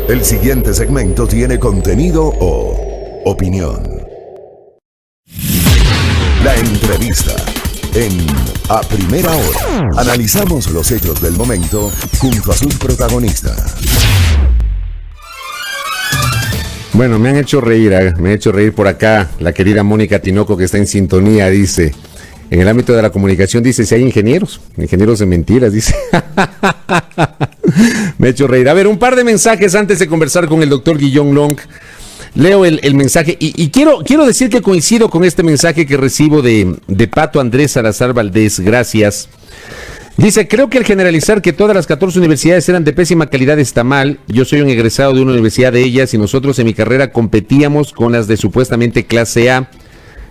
El siguiente segmento tiene contenido o opinión. La entrevista en A Primera Hora. Analizamos los hechos del momento junto a sus protagonistas. Bueno, me han hecho reír por acá la querida Mónica Tinoco, que está en sintonía, dice, en el ámbito de la comunicación, dice, si hay ingenieros de mentiras, dice. Me ha hecho reír. A ver, un par de mensajes antes de conversar con el doctor Guillaume Long. Leo el mensaje y quiero decir que coincido con este mensaje que recibo de Pato Andrés Salazar Valdés, gracias. Dice, creo que el generalizar que todas las 14 universidades eran de pésima calidad está mal. Yo soy un egresado de una universidad de ellas y nosotros en mi carrera competíamos con las de supuestamente clase A.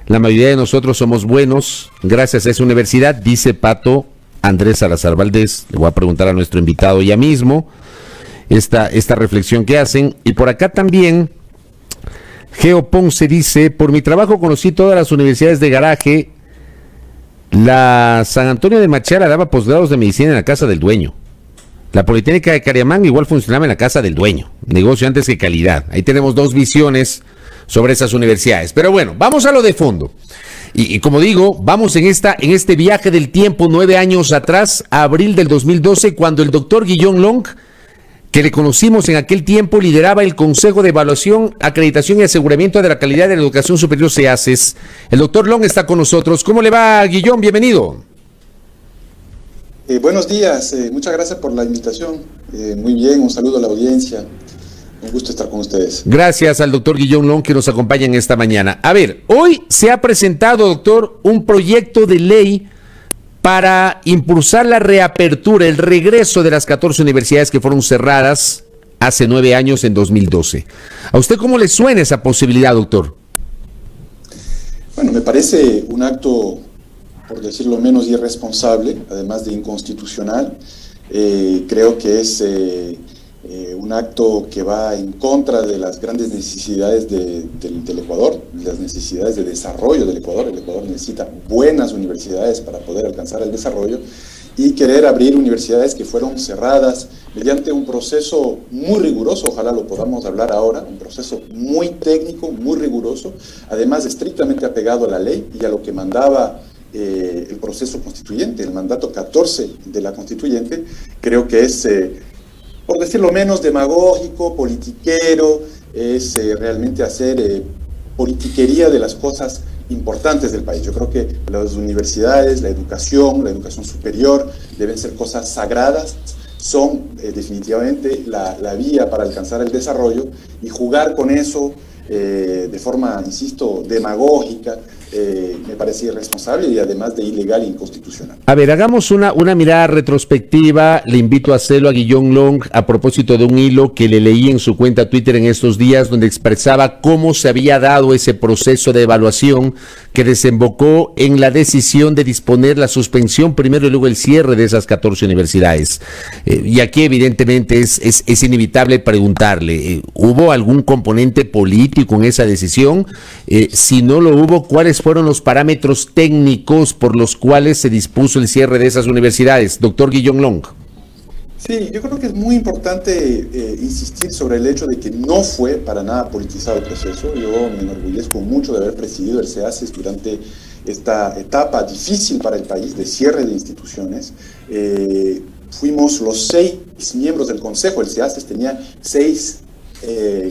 La mayoría de nosotros somos buenos gracias a esa universidad, dice Pato Andrés Salazar Valdés. Le voy a preguntar a nuestro invitado ya mismo esta reflexión que hacen. Y por acá también Geo Ponce dice, por mi trabajo conocí todas las universidades de garaje. La San Antonio de Machala daba posgrados de medicina en la casa del dueño. La Politécnica de Cariamán igual funcionaba en la casa del dueño. Negocio antes que calidad. Ahí tenemos dos visiones sobre esas universidades. Pero bueno, vamos a lo de fondo. Y como digo, vamos en este viaje del tiempo 9 años atrás, a abril del 2012, cuando el doctor Guillaume Long, que le conocimos en aquel tiempo, lideraba el Consejo de Evaluación, Acreditación y Aseguramiento de la Calidad de la Educación Superior, CEACES. El doctor Long está con nosotros. ¿Cómo le va, Guillaume? Bienvenido. Buenos días, muchas gracias por la invitación. Muy bien, un saludo a la audiencia. Un gusto estar con ustedes. Gracias al doctor Guillaume Long que nos acompaña en esta mañana. A ver, hoy se ha presentado, doctor, un proyecto de ley para impulsar la reapertura, el regreso de las 14 universidades que fueron cerradas hace 9 años, en 2012. ¿A usted cómo le suena esa posibilidad, doctor? Bueno, me parece un acto, por decirlo menos, irresponsable, además de inconstitucional. Creo que es un acto que va en contra de las grandes necesidades del Ecuador, las necesidades de desarrollo del Ecuador. El Ecuador necesita buenas universidades para poder alcanzar el desarrollo, y querer abrir universidades que fueron cerradas mediante un proceso muy riguroso, ojalá lo podamos hablar ahora, un proceso muy técnico, muy riguroso, además estrictamente apegado a la ley y a lo que mandaba el proceso constituyente, el mandato 14 de la constituyente. Creo que es, por decirlo menos, demagógico, politiquero, es realmente hacer politiquería de las cosas importantes del país. Yo creo que las universidades, la educación superior deben ser cosas sagradas, son definitivamente la vía para alcanzar el desarrollo, y jugar con eso de forma, insisto, demagógica, me parece irresponsable y además de ilegal e inconstitucional. A ver, hagamos una mirada retrospectiva. Le invito a hacerlo a Guillaume Long a propósito de un hilo que le leí en su cuenta Twitter en estos días, donde expresaba cómo se había dado ese proceso de evaluación que desembocó en la decisión de disponer la suspensión primero y luego el cierre de esas 14 universidades. Y aquí evidentemente es inevitable preguntarle, ¿hubo algún componente político en esa decisión? Si no lo hubo, ¿cuáles fueron los parámetros técnicos por los cuales se dispuso el cierre de esas universidades? Doctor Guillaume Long. Sí, yo creo que es muy importante insistir sobre el hecho de que no fue para nada politizado el proceso. Yo me enorgullezco mucho de haber presidido el CEACES durante esta etapa difícil para el país de cierre de instituciones. Fuimos los 6 miembros del consejo. El CEACES tenía 6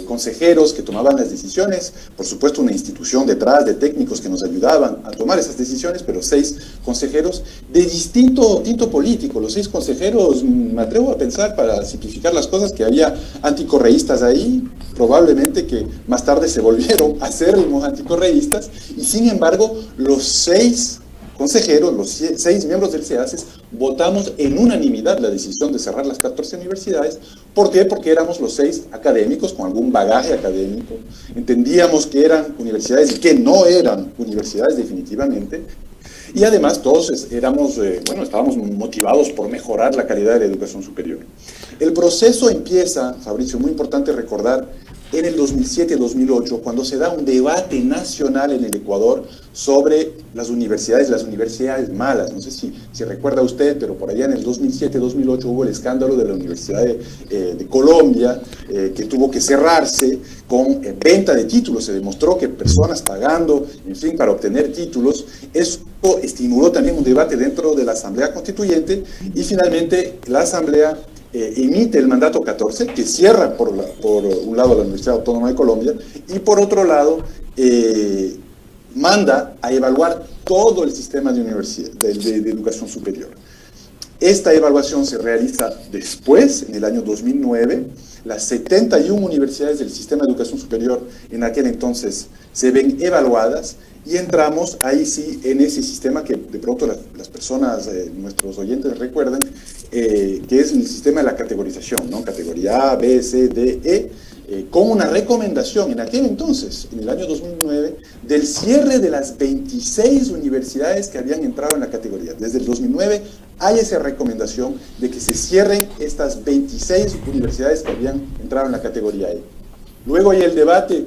consejeros que tomaban las decisiones, por supuesto una institución detrás de técnicos que nos ayudaban a tomar esas decisiones, pero 6 consejeros de distinto tinto político. Los 6 consejeros, me atrevo a pensar, para simplificar las cosas, que había anticorreístas ahí, probablemente que más tarde se volvieron acérrimos anticorreístas, y sin embargo los 6 consejeros, los 6 miembros del CEACES, votamos en unanimidad la decisión de cerrar las 14 universidades. ¿Por qué? Porque éramos los 6 académicos con algún bagaje académico. Entendíamos que eran universidades y que no eran universidades definitivamente. Y además todos estábamos motivados por mejorar la calidad de la educación superior. El proceso empieza, Fabricio, muy importante recordar, en el 2007-2008, cuando se da un debate nacional en el Ecuador sobre las universidades malas. No sé si recuerda usted, pero por allá en el 2007-2008 hubo el escándalo de la Universidad de Colombia, que tuvo que cerrarse con venta de títulos. Se demostró que personas pagando, en fin, para obtener títulos. Eso estimuló también un debate dentro de la Asamblea Constituyente, y finalmente la Asamblea emite el mandato 14, que cierra por un lado la Universidad Autónoma de Colombia, y por otro lado manda a evaluar todo el sistema de educación superior. Esta evaluación se realiza después, en el año 2009. Las 71 universidades del sistema de educación superior en aquel entonces se ven evaluadas, y entramos ahí sí en ese sistema que de pronto las personas, nuestros oyentes recuerdan, que es el sistema de la categorización, ¿no? Categoría A, B, C, D, E, con una recomendación en aquel entonces, en el año 2009, del cierre de las 26 universidades que habían entrado en la categoría. Desde el 2009 hay esa recomendación de que se cierren estas 26 universidades que habían entrado en la categoría E. Luego hay el debate.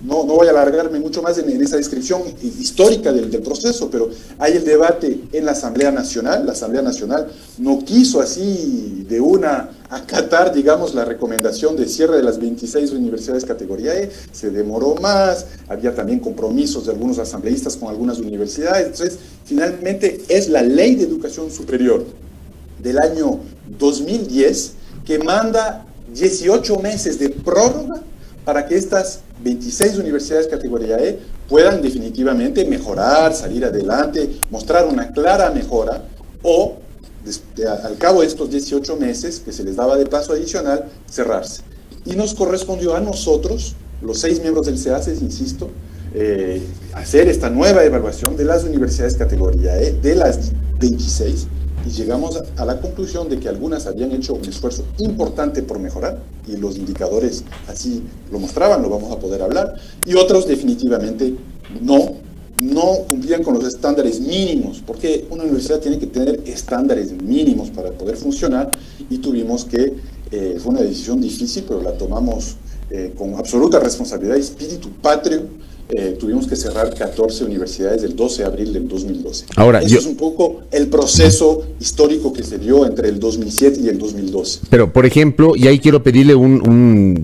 No voy a alargarme mucho más en esa descripción histórica del proceso, pero hay el debate en la Asamblea Nacional. La Asamblea Nacional no quiso así de una acatar, digamos, la recomendación de cierre de las 26 universidades categoría E, se demoró más, había también compromisos de algunos asambleístas con algunas universidades. Entonces, finalmente es la Ley de Educación Superior del año 2010 que manda 18 meses de prórroga para que estas 26 universidades categoría E puedan definitivamente mejorar, salir adelante, mostrar una clara mejora, o al cabo de estos 18 meses que se les daba de plazo adicional, cerrarse. Y nos correspondió a nosotros, los 6 miembros del SEACES, insisto, hacer esta nueva evaluación de las universidades categoría E, de las 26, y llegamos a la conclusión de que algunas habían hecho un esfuerzo importante por mejorar, y los indicadores así lo mostraban, lo vamos a poder hablar, y otros definitivamente no cumplían con los estándares mínimos, porque una universidad tiene que tener estándares mínimos para poder funcionar, y tuvimos que, fue una decisión difícil, pero la tomamos con absoluta responsabilidad y espíritu patrio. Tuvimos que cerrar 14 universidades el 12 de abril del 2012. Ahora, eso es un poco el proceso histórico que se dio entre el 2007 y el 2012. Pero, por ejemplo, y ahí quiero pedirle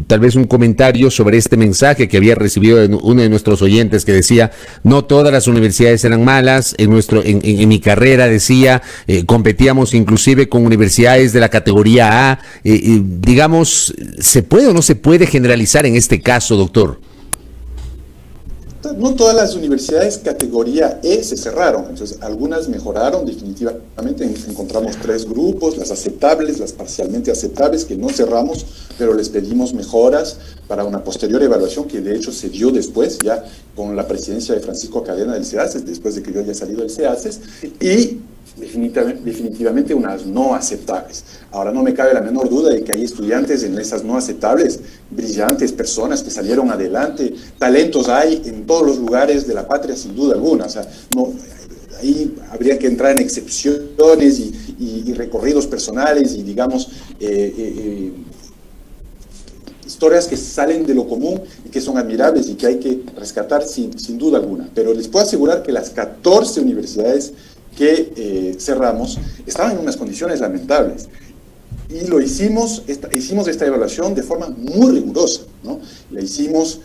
tal vez un comentario sobre este mensaje que había recibido uno de nuestros oyentes, que decía: no todas las universidades eran malas. En mi carrera, decía, competíamos inclusive con universidades de la categoría A. Digamos, ¿se puede o no se puede generalizar en este caso, doctor? No todas las universidades categoría E se cerraron, entonces algunas mejoraron definitivamente. Encontramos 3 grupos: las aceptables, las parcialmente aceptables, que no cerramos, pero les pedimos mejoras para una posterior evaluación que de hecho se dio después, ya con la presidencia de Francisco Cadena del SEACES, después de que yo haya salido del SEACES, y definitivamente unas no aceptables. Ahora, no me cabe la menor duda de que hay estudiantes en esas no aceptables, brillantes personas que salieron adelante, talentos hay en todos los lugares de la patria, sin duda alguna. O sea, ahí habría que entrar en excepciones y recorridos personales y, digamos, historias que salen de lo común y que son admirables y que hay que rescatar sin duda alguna. Pero les puedo asegurar que las 14 universidades que cerramos estaban en unas condiciones lamentables, y hicimos esta evaluación de forma muy rigurosa, ¿no? La hicimos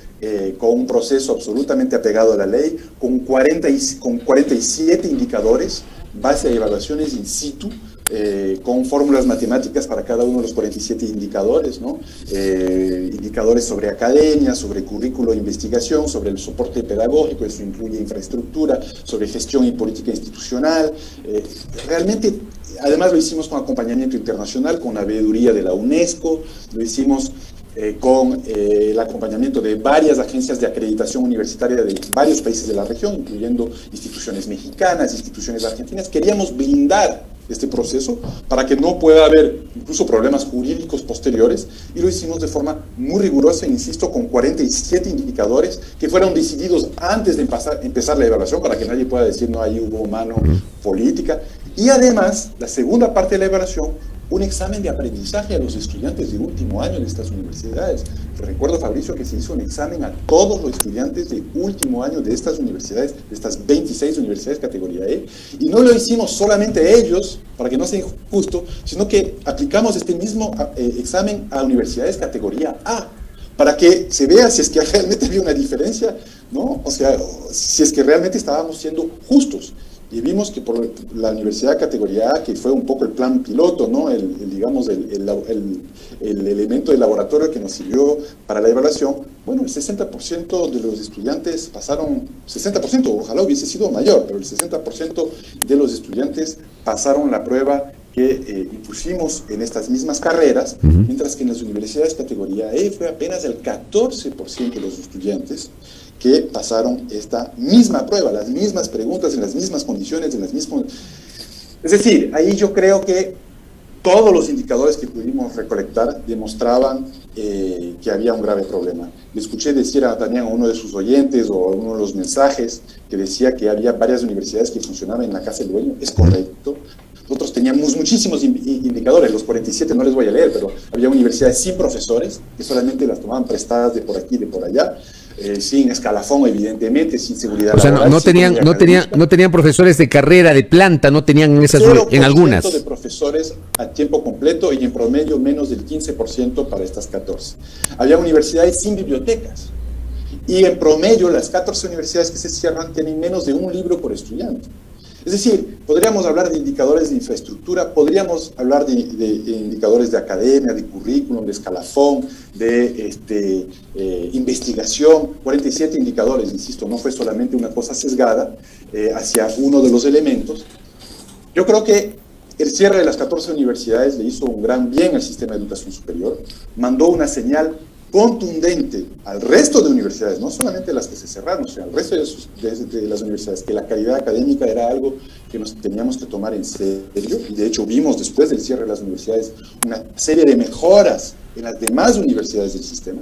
con un proceso absolutamente apegado a la ley, con 47 indicadores, base a evaluaciones in situ, con fórmulas matemáticas para cada uno de los 47 indicadores, ¿no? Indicadores sobre academia, sobre currículo de investigación, sobre el soporte pedagógico, eso incluye infraestructura, sobre gestión y política institucional. Realmente, además lo hicimos con acompañamiento internacional, con la veeduría de la UNESCO, lo hicimos con el acompañamiento de varias agencias de acreditación universitaria de varios países de la región, incluyendo instituciones mexicanas, instituciones argentinas. Queríamos blindar este proceso para que no pueda haber incluso problemas jurídicos posteriores, y lo hicimos de forma muy rigurosa, insisto, con 47 indicadores que fueron decididos antes de empezar la evaluación, para que nadie pueda decir no, ahí hubo mano política. Y además, la segunda parte de la evaluación un examen de aprendizaje a los estudiantes de último año de estas universidades. Te recuerdo, Fabricio, que se hizo un examen a todos los estudiantes de último año de estas universidades, de estas 26 universidades categoría E, y no lo hicimos solamente a ellos, para que no sea injusto, sino que aplicamos este mismo examen a universidades categoría A, para que se vea si es que realmente había una diferencia, ¿no? O sea, si es que realmente estábamos siendo justos. Y vimos que por la universidad categoría A, que fue un poco el plan piloto, ¿no? Digamos, el elemento de laboratorio que nos sirvió para la evaluación, bueno, el 60% de los estudiantes pasaron, 60%, ojalá hubiese sido mayor, pero el 60% de los estudiantes pasaron la prueba que impusimos en estas mismas carreras, mientras que en las universidades categoría E fue apenas el 14% de los estudiantes que pasaron esta misma prueba, las mismas preguntas, en las mismas condiciones, en las mismas... Es decir, ahí yo creo que todos los indicadores que pudimos recolectar demostraban que había un grave problema. Le escuché decir también a uno de sus oyentes o a uno de los mensajes que decía que había varias universidades que funcionaban en la casa del dueño. Es correcto. Nosotros teníamos muchísimos indicadores, los 47 no les voy a leer, pero había universidades sin profesores, que solamente las tomaban prestadas de por aquí y de por allá, sin escalafón, evidentemente, sin seguridad laboral. O sea, no tenían profesores de carrera, de planta, no tenían en esas, en algunas. De profesores a tiempo completo y en promedio menos del 15% para estas 14. Había universidades sin bibliotecas y en promedio las 14 universidades que se cierran tienen menos de un libro por estudiante. Es decir, podríamos hablar de indicadores de infraestructura, podríamos hablar de indicadores de academia, de currículum, de escalafón, de investigación, 47 indicadores, insisto, no fue solamente una cosa sesgada hacia uno de los elementos. Yo creo que el cierre de las 14 universidades le hizo un gran bien al sistema de educación superior, mandó una señal contundente al resto de universidades, no solamente las que se cerraron, sino al resto de las universidades, que la calidad académica era algo que nos teníamos que tomar en serio, y de hecho vimos después del cierre de las universidades una serie de mejoras en las demás universidades del sistema.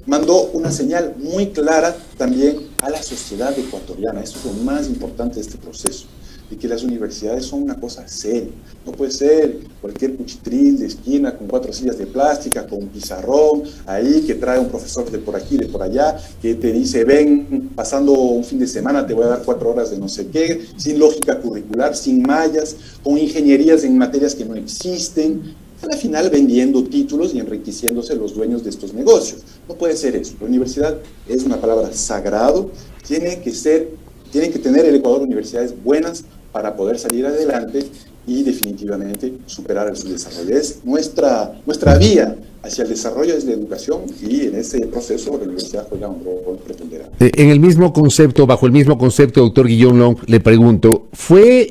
Mandó una señal muy clara también a la sociedad ecuatoriana, eso es lo más importante de este proceso, de que las universidades son una cosa seria. No puede ser cualquier cuchitril de esquina con 4 sillas de plástica, con un pizarrón ahí que trae un profesor de por aquí, de por allá, que te dice, ven, pasando un fin de semana te voy a dar 4 horas de no sé qué, sin lógica curricular, sin mallas, con ingenierías en materias que no existen, al final vendiendo títulos y enriqueciéndose los dueños de estos negocios. No puede ser eso. La universidad es una palabra sagrado, tiene que tener el Ecuador universidades buenas para poder salir adelante y definitivamente superar su desarrollo. Es nuestra vía hacia el desarrollo es la educación, y en ese proceso la universidad juega un rol preponderante. En el mismo concepto, bajo el mismo concepto, doctor Guillón Long, le pregunto, ¿fue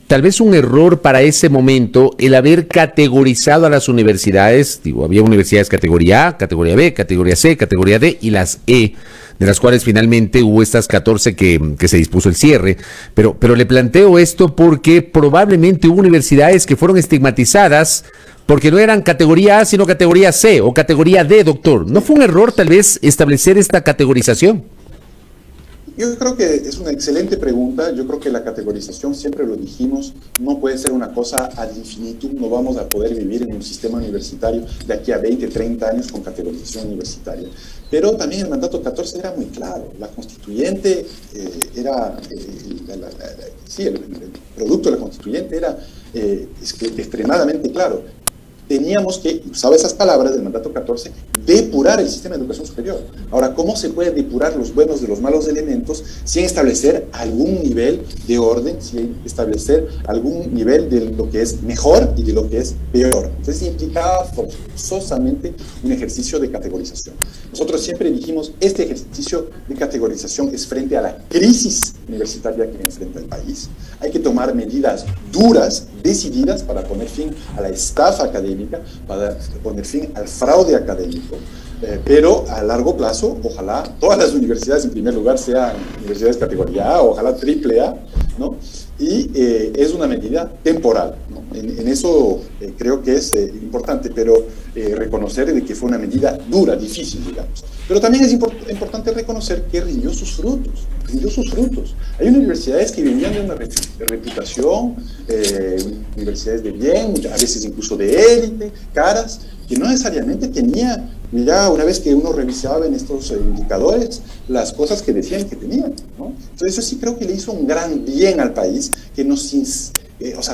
tal vez un error para ese momento el haber categorizado a las universidades? Digo, había universidades categoría A, categoría B, categoría C, categoría D y las E, de las cuales finalmente hubo estas 14 que se dispuso el cierre. Pero le planteo esto porque probablemente hubo universidades que fueron estigmatizadas porque no eran categoría A, sino categoría C o categoría D, doctor. ¿No fue un error tal vez establecer esta categorización? Yo creo que es una excelente pregunta. Yo creo que la categorización, siempre lo dijimos, no puede ser una cosa ad infinitum. No vamos a poder vivir en un sistema universitario de aquí a 20, 30 años con categorización universitaria. Pero también el mandato 14 era muy claro. La constituyente era, el producto de la constituyente era extremadamente claro. Teníamos que, usaba esas palabras del mandato 14, depurar el sistema de educación superior. Ahora, ¿cómo se puede depurar los buenos de los malos elementos sin establecer algún nivel de orden, sin establecer algún nivel de lo que es mejor y de lo que es peor? Entonces implicaba forzosamente un ejercicio de categorización. Nosotros siempre dijimos, este ejercicio de categorización es frente a la crisis universitaria que enfrenta el país. Hay que tomar medidas duras, decididas, para poner fin a la estafa académica, para poner fin al fraude académico. Pero a largo plazo, ojalá todas las universidades en primer lugar sean universidades categoría A, ojalá triple A, ¿no? Y es una medida temporal, ¿no? En eso creo que es importante, pero reconocer de que fue una medida dura, difícil, digamos. Pero también es importante reconocer que rindió sus frutos. dio sus frutos. Hay universidades que venían de una reputación, universidades de bien, a veces incluso de élite, caras, que no necesariamente tenía, ya una vez que uno revisaba en estos indicadores, las cosas que decían que tenían, ¿no? Entonces eso sí creo que le hizo un gran bien al país, que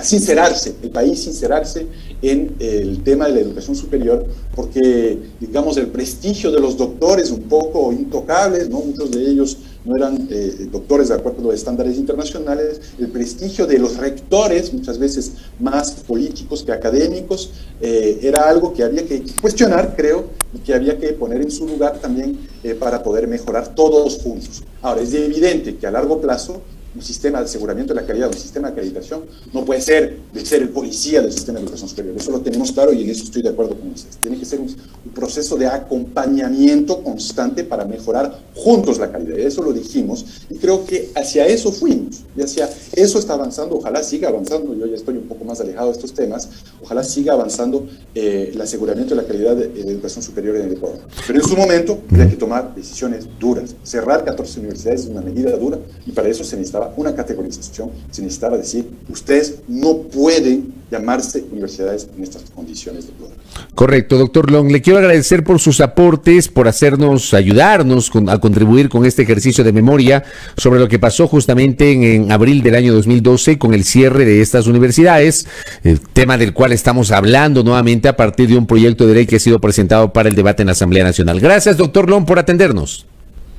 sincerarse, el país sincerarse en el tema de la educación superior, porque, digamos, el prestigio de los doctores un poco intocables, ¿no? Muchos de ellos no eran doctores de acuerdo a los estándares internacionales, el prestigio de los rectores, muchas veces más políticos que académicos, era algo que había que cuestionar, creo, y que había que poner en su lugar también para poder mejorar todos juntos. Ahora, es evidente que a largo plazo un sistema de aseguramiento de la calidad, un sistema de acreditación, no puede ser el policía del sistema de educación superior. Eso lo tenemos claro y en eso estoy de acuerdo con ustedes. Tiene que ser un proceso de acompañamiento constante para mejorar juntos la calidad. Eso lo dijimos y creo que hacia eso fuimos. Y hacia eso está avanzando. Ojalá siga avanzando. Yo ya estoy un poco más alejado de estos temas. Ojalá siga avanzando el aseguramiento de la calidad de la educación superior en el Ecuador. Pero en su momento hay que tomar decisiones duras. Cerrar 14 universidades es una medida dura y para eso se necesitaba una categorización, se necesitaba decir, ustedes no pueden llamarse universidades en estas condiciones de plural. Correcto, doctor Long. Le quiero agradecer por sus aportes, por ayudarnos a contribuir con este ejercicio de memoria sobre lo que pasó justamente en abril del año 2012 con el cierre de estas universidades, el tema del cual estamos hablando nuevamente a partir de un proyecto de ley que ha sido presentado para el debate en la Asamblea Nacional. Gracias, doctor Long, por atendernos.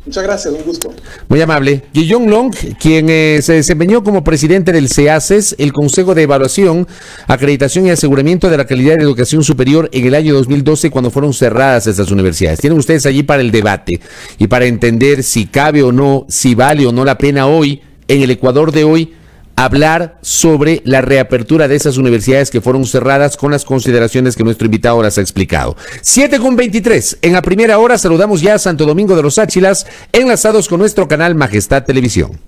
Muchas gracias, un gusto. Muy amable. Guillón Long, quien se desempeñó como presidente del CEACES, el Consejo de Evaluación, Acreditación y Aseguramiento de la Calidad de la Educación Superior en el año 2012 cuando fueron cerradas estas universidades. Tienen ustedes allí para el debate y para entender si cabe o no, si vale o no la pena hoy, en el Ecuador de hoy, hablar sobre la reapertura de esas universidades que fueron cerradas con las consideraciones que nuestro invitado las ha explicado. 7:23. En la primera hora saludamos ya a Santo Domingo de los Áchilas, enlazados con nuestro canal Majestad Televisión.